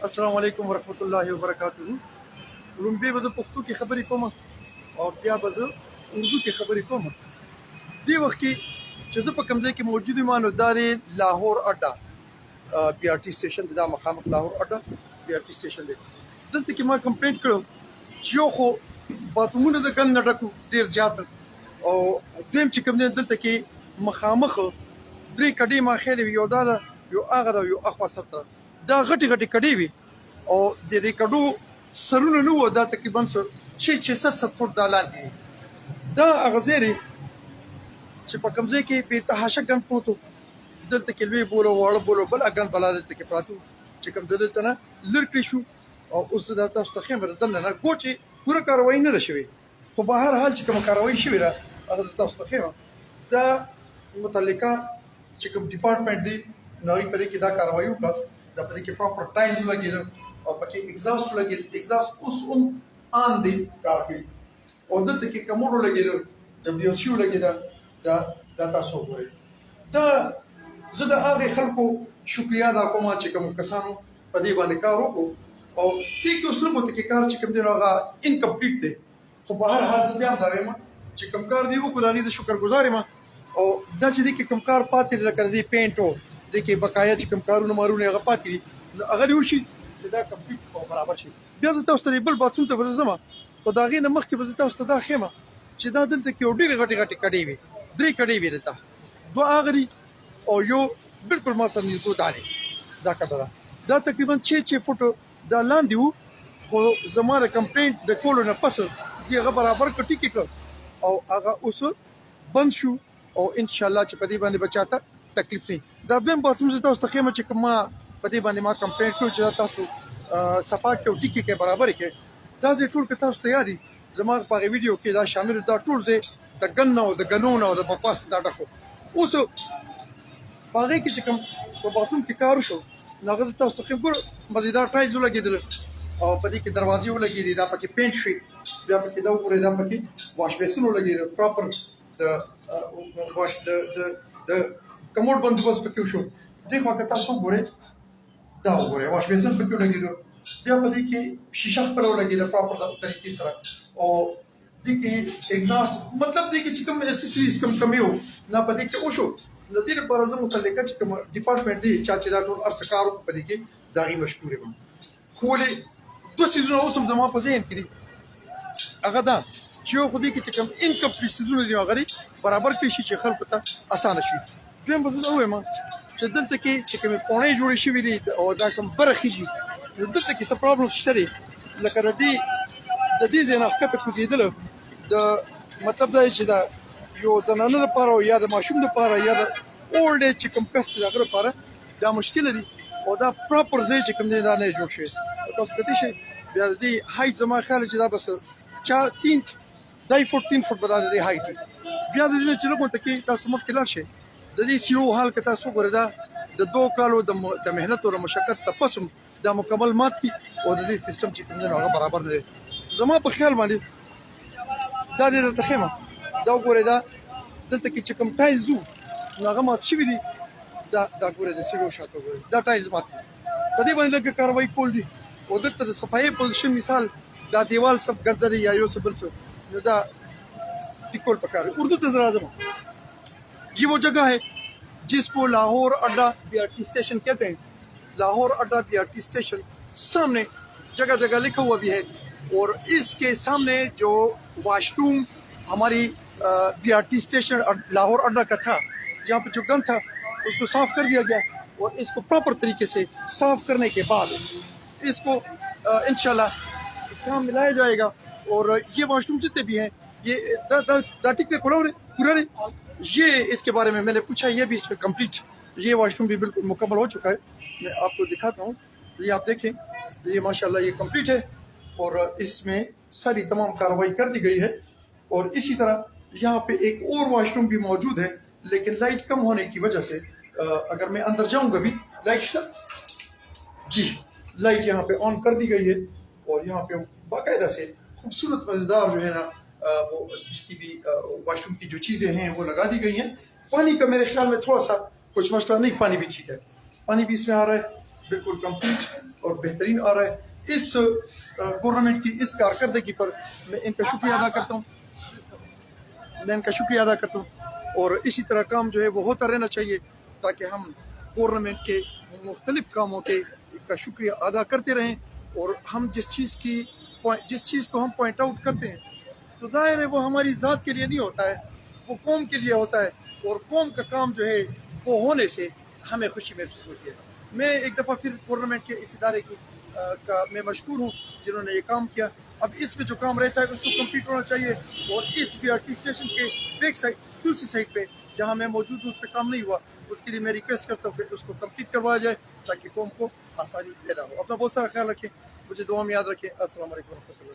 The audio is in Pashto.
السلام علیکم ورحمۃ اللہ وبرکاتہ. لومبي به زه پښتو کې خبرې کوم او بیا به زه اردو کې خبرې کوم. دې وخت کې چې زه په کوم ځای کې موجود یم نو دا دی لاهور اډه بي آر ټي سټیشن دی. دا مخامخ لاهور اډه بي آر ټي سټیشن دی. دلته کې ما کمپلینټ کړو چې یو خو باترومونه د ګند نه ډکو ډېر زیات او دویم چې کوم دی دلته کې مخامخ درې کډې ما خیرې وي. یو دا ده یو هغه ده یو اخوا سره دا غټې غټې کډې وي او د دې کډو سرونه نه وو. دا تقریبا 600 فوټ دا لاندې دي. دا هغه ځای دی چې په کوم ځای کې بې تحاشه ګند پروت و. دلته کې لوی بولو واړه بولو بل ګند بلا دلته کې پراته وو چې کوم دلته نه لرې کړی شو او اوس دا تاسو ته ښیم دننه نه ګوچې پوره کاروایي نه ده شوې خو په هر حال چې کومه کاروایي شوې ده هغه زه تاسو ته ښیم. دا متعلقه چې کوم ډپارټمنټ دی نو هغوی په دې کې دا کاروایي وکړه. دا په دې کې پراپر ټایلز ولګېدل او پکې اګزاست ولګېدل. اګزاست اوس هم آن دی کار کوي او دلته کې کموډ ولګېدل ډبلیو سی ولګېده. دا تاسو وګورئ. دا زه د هغې خلکو شکریا ادا کوم چې کوم کسانو په دې باندې کار وکړو او دې کې اوس لږ ورته کې کار چې کوم دی نو هغه انکمپلیټ دی خو په هر حال زه بیا هم دا وایم چې کوم کار دی وکړو د هغې زه شکرګزار یم او دا چې دې کې کوم کار پاتې دی لکه د دې پینټ و دې کې بقایا چې کوم کارونه مارونه هغه پاتې دي نو هغه دې وشي چې دا کمپلیټ او برابر شي. بیا زه تاسو ته بل باتروم ته به زه ځم خو د هغې نه مخکې به زه تاسو ته دا ښیم چې دا دلته کې یو ډېرې غټې غټې کډې وي. درې کډې وي دلته دوه هغه دي او یو بالکل ما سره نږدې دانې دا کډه ده. دا تقریبا 6 فوټو دا لاندې وو خو زما د کمپلینټ د کولو نه پس دې هغه برابر کړ ټیکې کړ او هغه اوس بند شو او انشاءالله چې په دې باندې به چاته تکلیف نه. دا دویم باتروم زه تاسو ته ښیم چې کوم ما په دې باندې ما کمپلینټ کړو چې دا تاسو صفا کړئ او ټیکې کړئ برابرې کړئ. دا ځای ټول که تاسو ته یاد وي زما په هغې ویډیو کې دا شامل دا ټول ځای د ګند نه او د ګنو نه او د بکواس دا ډک و. اوس په هغې کې چې کوم په باتروم کې کار وشو نو هغه زه تاسو ته ښیم. ګوره مزیدار ټایلز ولګېدل او په دې کې دروازې ولګېدې دا پکې پینټ شوي. بیا پکې دا وګورئ دا پکې واش بیسن ولګېدل پراپر د کموډ بندوبست پکې وشو. دې خوا که تاسو وګورئ دا وګورئ واش بیسن پکې ولګېدل. بیا په دې کې شیشه خپله ولګېده پراپر طریقې سره او دې کې اګزاست مطلب دې کې چې کوم اسیسریز کوم کمې وو نه په دې کې وشو. نو دې لپاره زه متعلقه چې کوم ډپارټمنټ دی چا چې دا ټول هر څه کار وکړو په دې کې د هغې مشکور یم. خو ولې دوه څیزونه اوس هم زما په ذهن کې دي هغه دا چې یو خو دې کې چې کوم انکمپلیټ څیزونه دي هغه برابر کړي شي چې خلکو ته اسانه شي. دویم به زه دا ووایم چې دلته کې چې کومې پوڼې جوړې شوي دي او دا کوم برخې دي نو دلته کې څه پرابلم شته دی لکه د دې ځای نه ښکته کوزېدله د مطلب دا چې دا یو زنانه لپاره یا د ماشوم لپاره یا د اولډ ایج چې کوم کس د هغه لپاره دا مشکله دي او دا پراپر ځای چې کوم دی دا نه جوړ شوی. تاسو کتلی شئ بیا د دې هایټ زما خیال چې دا بس 2 فوټ به دا د دې هایټ وي. بیا د دې نه چې لږ ورته کې تاسو مخکې لاړ شئ د دې سیړو حال که تاسو وګورئ دا د 2 کالو د محنت او د مشقت نه پس هم دا مکمل مات دي او د دې سیسټم چې کوم دی نو هغه برابر نه دی. زما په خیال باندې دا دې درته ښیم دا وګورئ دا دلته کې چې کوم ټایلز وو نو هغه مات شوي دي. دا ګورئ د سیړو شاته وګورئ دا ټایلز مات دي. په دې باندې لږ کاروایي کول دي او دلته د صفایي پوزیشن مثال دا دیوال سب ګرده دی یا یو څه بل څه نو دا ټیکول پکار ہے. اردو ته زه راځم. یہ وہ جگہ ہے جس کو لاہور اڈا بی آر ٹی اسٹیشن کہتے ہیں. لاہور اڈا بی آر ٹی اسٹیشن سامنے جگہ جگہ لکھا ہوا بھی ہے اور اس کے سامنے جو واش روم ہماری بی آر ٹی اسٹیشن لاہور اڈا کا تھا یہاں پہ جو گند تھا اس کو صاف کر دیا گیا اور اس کو پراپر طریقے سے صاف کرنے کے بعد اس کو انشاءاللہ کام ملایا جائے گا. اور یہ واش روم جتنے بھی ہیں یہ ٹک پہ پورا یہ اس کے بارے میں نے پوچھا یہ بھی اس پہ کمپلیٹ یہ واش روم بھی بالکل مکمل ہو چکا ہے. میں آپ کو دکھاتا ہوں یہ آپ دیکھیں یہ ماشاءاللہ یہ کمپلیٹ ہے اور اس میں ساری تمام کارروائی کر دی گئی ہے. اور اسی طرح یہاں پہ ایک اور واش روم بھی موجود ہے لیکن لائٹ کم ہونے کی وجہ سے اگر میں اندر جاؤں گا بھی لائٹ جی لائٹ یہاں پہ آن کر دی گئی ہے اور یہاں پہ باقاعدہ سے خوبصورت مزیدار جو ہے نا وہ اس کی بھی واش روم کی جو چیزیں ہیں وہ لگا دی گئی ہیں. پانی کا میرے خیال میں تھوڑا سا کچھ مسئلہ نہیں, پانی بھی ٹھیک ہے, پانی بھی اس میں آ رہا ہے بالکل کمپلیٹ اور بہترین آ رہا ہے. اس گورنمنٹ کی اس کارکردگی پر میں ان کا شکریہ ادا کرتا ہوں. اور اسی طرح کام جو ہے وہ ہوتا رہنا چاہیے تاکہ ہم گورنمنٹ کے مختلف کاموں کے کا شکریہ ادا کرتے رہیں. اور ہم جس چیز کو ہم پوائنٹ آؤٹ کرتے ہیں تو ظاہر ہے وہ ہماری ذات کے لیے نہیں ہوتا ہے, وہ قوم کے لیے ہوتا ہے, اور قوم کا کام جو ہے وہ ہونے سے ہمیں خوشی محسوس ہوتی ہے. میں ایک دفعہ پھر گورنمنٹ کے اس ادارے کا میں مشکور ہوں جنہوں نے یہ کام کیا. اب اس میں جو کام رہتا ہے اس کو کمپلیٹ ہونا چاہیے, اور اس بی آر ٹی اسٹیشن کے بیک سائڈ دوسری سائڈ پہ جہاں میں موجود ہوں اس پہ کام نہیں ہوا, اس کے لیے میں ریکویسٹ کرتا ہوں کہ اس کو کمپلیٹ کروایا جائے تاکہ قوم کو آسانی پیدا ہو. اپنا بہت سارا خیال رکھیں, مجھے دعا میں یاد رکھیں. السلام علیکم و رحمۃ اللہ.